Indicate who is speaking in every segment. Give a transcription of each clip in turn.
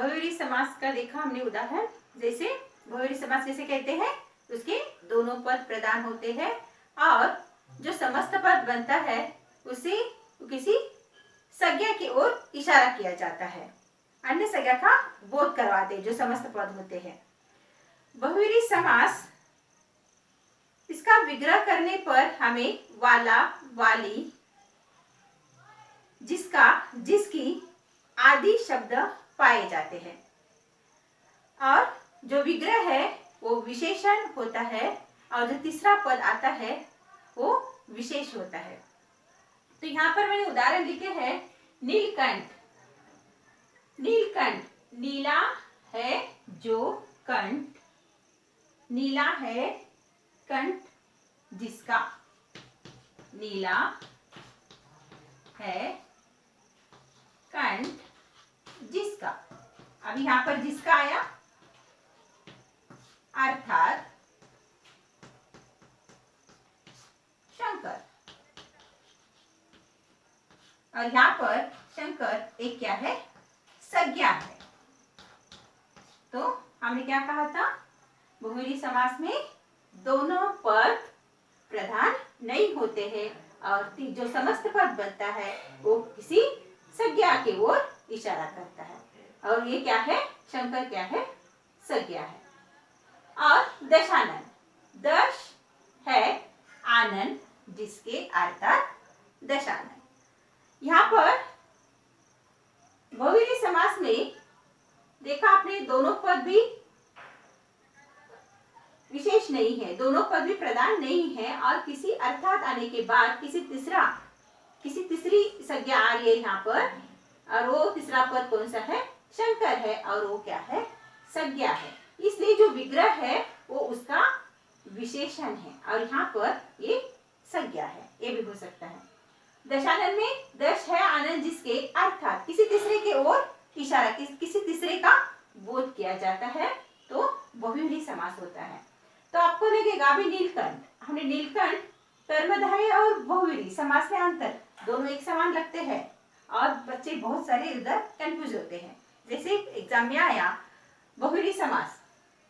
Speaker 1: बहुव्रीहि समास का देखा हमने उदाहरण। जैसे बहुव्रीहि समास कैसे कहते हैं, उसके दोनों पद प्रधान होते हैं और जो समस्त पद बनता है उसे किसी संज्ञा की ओर इशारा किया जाता है, अन्य संज्ञा का बोध करवाते जो समस्त पद होते हैं। बहुव्रीहि समास, इसका विग्रह करने पर हमें वाला, वाली, जिसका, जिसकी आदि शब्द पाए जाते हैं और जो विग्रह है वो विशेषण होता है और जो तीसरा पद आता है वो विशेष होता है। तो यहाँ पर मैंने उदाहरण लिखे हैं। नीलकंठ, नीलकंठ, नीला है जो कंठ, नीला है कंठ जिसका, नीला है कंठ जिसका। अब यहाँ पर जिसका आया अर्थात शंकर, और यहाँ पर शंकर एक क्या है, संज्ञा है। तो हमने क्या कहा था, बहुव्रीहि समास में दोनों पद प्रधान नहीं होते हैं और जो समस्त पद बनता है वो किसी संज्ञा की ओर इशारा करता है, और ये क्या है, शंकर क्या है, संज्ञा है। और दशानन, दश है आनंद जिसके अर्थात दशानन। यहाँ पर बहुव्रीहि समास में देखा आपने, दोनों पद भी विशेष नहीं है, दोनों पद भी प्रधान नहीं है और किसी अर्थात आने के बाद किसी तीसरी संज्ञा आ रही है यहाँ पर, और वो तीसरा पद कौन सा है, शंकर है, और वो क्या है, संज्ञा है। इसलिए जो विग्रह है वो उसका विशेषण है और यहाँ पर ये संज्ञा है, ये भी हो सकता है। दशानन में दश है आनंद जिसके अर्थात किसी तीसरे की ओर इशारा, किसी तीसरे का बोध किया जाता है, तो बहुव्रीहि समास होता है। तो आपको लगेगा अभी नीलकंठ, हमने नीलकंठ, कर्मधारय और बहुव्रीहि समास में अंतर, दोनों एक समान लगते हैं और बच्चे बहुत सारे इधर कंफ्यूज होते हैं। जैसे एग्जाम में आया बहुव्रीहि समास,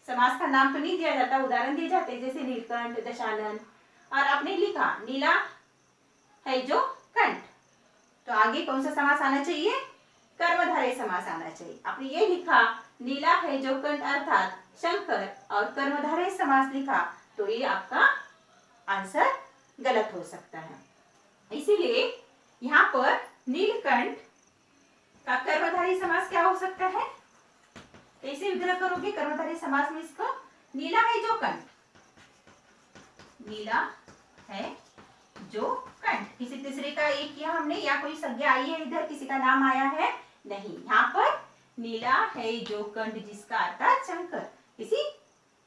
Speaker 1: समास का नाम तो नहीं दिया जाता, उदाहरण दिए जाते हैं, जैसे नीलकंठ, दशानन, और आपने लिखा नीला है जो कंठ, तो आगे कौन सा समास आना चाहिए, कर्मधारय समास आना चाहिए। आपने ये लिखा नीला है जो कंठ अर्थात शंकर, और कर्मधारय समास लिखा, तो ये आपका आंसर गलत हो सकता है। इसीलिए यहाँ पर नीलकंठ का कर्मधारय समास क्या हो सकता है, कैसे विग्रह करोगे कर्मधारय समास में इसको, नीला है जो कंठ, नीला है जो कंठ, किसी तीसरे का एक किया हमने, या कोई संज्ञा आई है इधर, किसी का नाम आया है नहीं, यहाँ पर नीला है जो कंठ जिसका अर्थात शंकर, किसी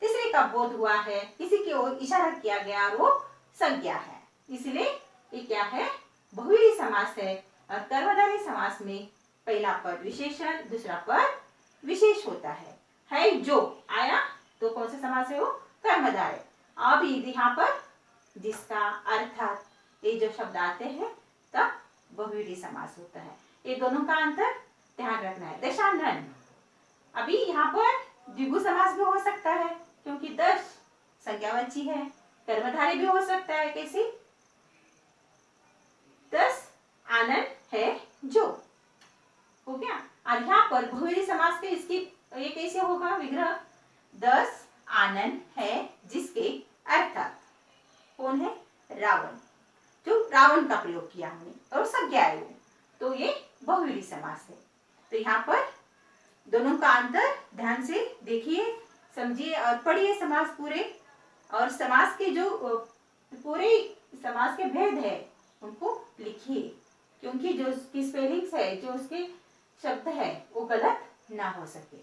Speaker 1: तीसरे का बोध हुआ है, किसी की ओर इशारा किया गया और वो संज्ञा है, इसलिए ये क्या है, बहुव्रीहि समास है। और कर्मधारय समास में पहला पद विशेषण, दूसरा पद विशेष होता है जो आया तो कौन सा समास है वो, कर्मधारय। अब यहाँ पर जिसका अर्थात ये जो शब्द आते हैं तब बहुव्रीहि समास होता है। ये दोनों का अंतर ध्यान रखना है। दशानन, अभी यहाँ पर द्विगु समास भी हो सकता है क्योंकि दश संज्ञावाची है, कर्मधारय भी हो सकता है, कैसे, दस आनंद है जो, हो गया। और यहाँ पर बहुव्रीहि समास के इसकी ये कैसे होगा विग्रह, दस आनंद है जिसके अर्थात कौन है, रावण, जो रावण का प्रयोग किया हमने और संज्ञा है वो, तो ये बहुव्रीहि समास है। तो यहाँ पर दोनों का अंतर ध्यान से देखिए, समझिए और पढ़िए समास पूरे, और समास के जो पूरे समास के भेद है उनको लिखिए, क्योंकि जो उसकी स्पेलिंग्स है, जो उसके शब्द है वो गलत ना हो सके।